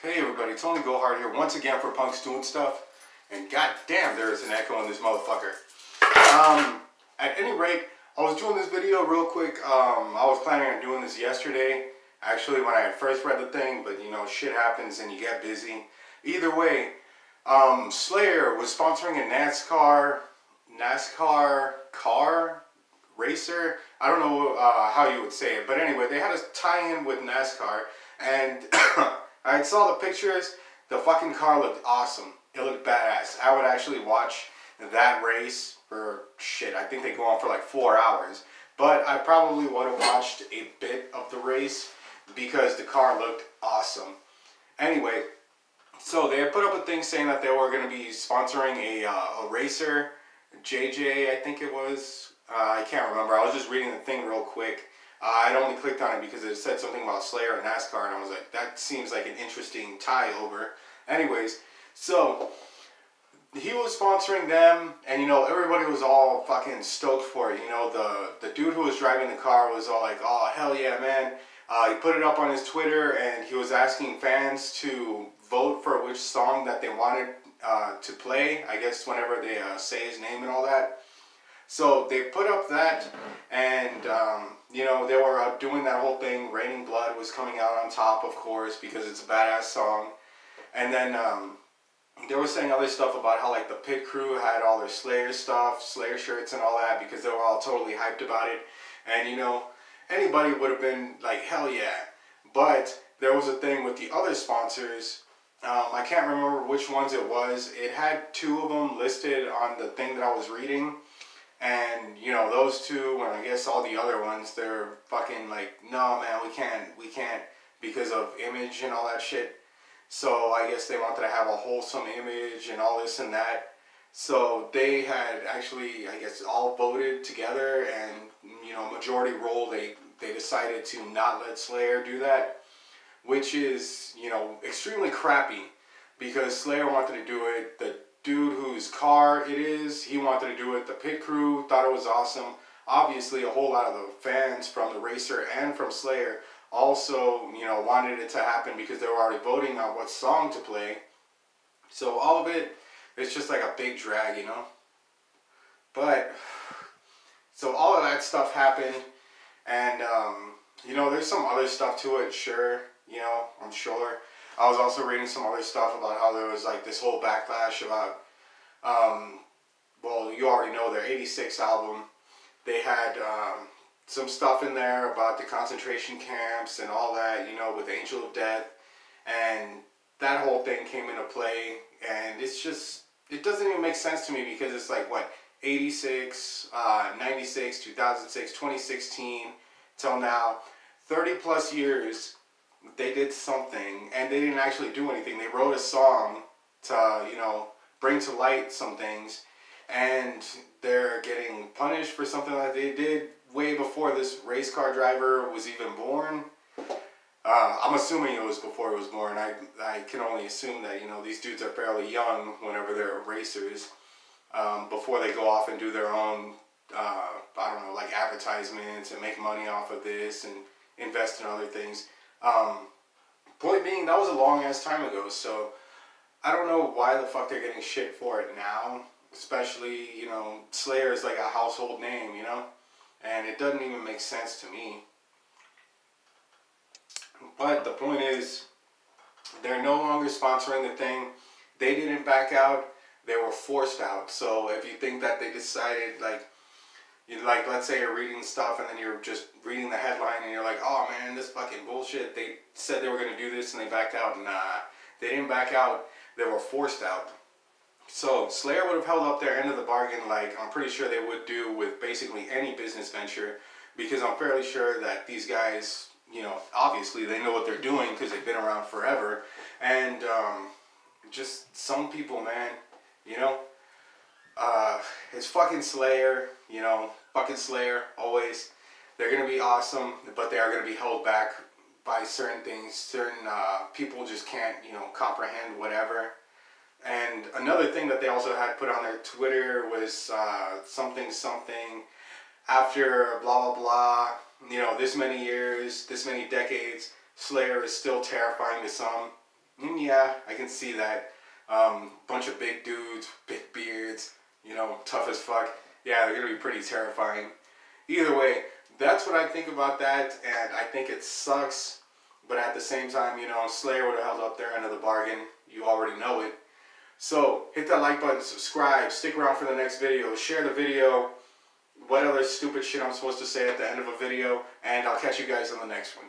Hey everybody, it's only Go Hard here once again for Punx Doing Stuff. And goddamn, there is an echo in this motherfucker. At any rate, I was doing this video real quick. I was planning on doing this yesterday, actually, when I had first read the thing, but you know, shit happens and you get busy. Either way, Slayer was sponsoring a NASCAR car racer. I don't know how you would say it, but anyway, they had a tie-in with NASCAR, and I saw the pictures. The fucking car looked awesome. It looked badass. I would actually watch that race for shit. I think they go on for like 4 hours, but I probably would have watched a bit of the race because the car looked awesome. Anyway, so they had put up a thing saying that they were going to be sponsoring a racer, JJ, I think it was. I can't remember. I was just reading the thing real quick. I'd only clicked on it because it said something about Slayer and NASCAR, and I was like, that seems like an interesting tie over. Anyways, so he was sponsoring them, and you know, everybody was all fucking stoked for it. You know, the dude who was driving the car was all like, oh, hell yeah, man. He put it up on his Twitter, and he was asking fans to vote for which song that they wanted to play, I guess whenever they say his name and all that. So they put up that, and you know, they were doing that whole thing. Raining Blood was coming out on top, of course, because it's a badass song. And then they were saying other stuff about how like the pit crew had all their Slayer stuff, Slayer shirts and all that, because they were all totally hyped about it. And you know, anybody would have been like, hell yeah. But there was a thing with the other sponsors. I can't remember which ones it was. It had 2 of them listed on the thing that I was reading. And, you know, those 2, and I guess all the other ones, they're fucking like, no, man, we can't, because of image and all that shit. So I guess they wanted to have a wholesome image and all this and that. So they had actually, I guess, all voted together, and, you know, majority rule, they decided to not let Slayer do that, which is, you know, extremely crappy, because Slayer wanted to do it. The dude whose car it is, he wanted to do it. The pit crew thought it was awesome. Obviously, a whole lot of the fans from the racer and from Slayer also, you know, wanted it to happen because they were already voting on what song to play. So all of it, it's just like a big drag, you know. But so all of that stuff happened, and you know, there's some other stuff to it, sure, you know, I'm sure. I was also reading some other stuff about how there was like this whole backlash about, well, you already know their '86 album. They had some stuff in there about the concentration camps and all that, you know, with Angel of Death. And that whole thing came into play. And it's just, it doesn't even make sense to me, because it's like, what, 86, 96, 2006, 2016, till now, 30 plus years. They did something, and they didn't actually do anything. They wrote a song to, you know, bring to light some things, and they're getting punished for something that they did way before this race car driver was even born. I'm assuming it was before he was born. I can only assume that, you know, these dudes are fairly young whenever they're racers, before they go off and do their own, I don't know, like advertisements and make money off of this and invest in other things. Point being, that was a long ass time ago, so I don't know why the fuck they're getting shit for it now, especially, you know, Slayer is like a household name, you know, and it doesn't even make sense to me. But the point is, they're no longer sponsoring the thing. They didn't back out, they were forced out. So if you think that they decided, like, let's say you're reading stuff and then you're just reading the headline and you're like, oh man, this fucking bullshit. They said they were going to do this and they backed out. Nah, they didn't back out. They were forced out. So Slayer would have held up their end of the bargain, like I'm pretty sure they would do with basically any business venture, because I'm fairly sure that these guys, you know, obviously they know what they're doing because they've been around forever. And just some people, man, you know, it's fucking Slayer, you know, fucking Slayer, always. They're going to be awesome, but they are going to be held back by certain things. Certain people just can't, you know, comprehend whatever. And another thing that they also had put on their Twitter was something after blah blah blah, you know, this many years, this many decades, Slayer is still terrifying to some. Yeah, I can see that. Bunch of big dudes, big beards, you know, tough as fuck. Yeah, they're gonna be pretty terrifying. Either way, that's what I think about that, and I think it sucks. But at the same time, you know, Slayer would have held up their end of the bargain. You already know it. So hit that like button, subscribe, stick around for the next video, share the video, what other stupid shit I'm supposed to say at the end of a video, and I'll catch you guys on the next one.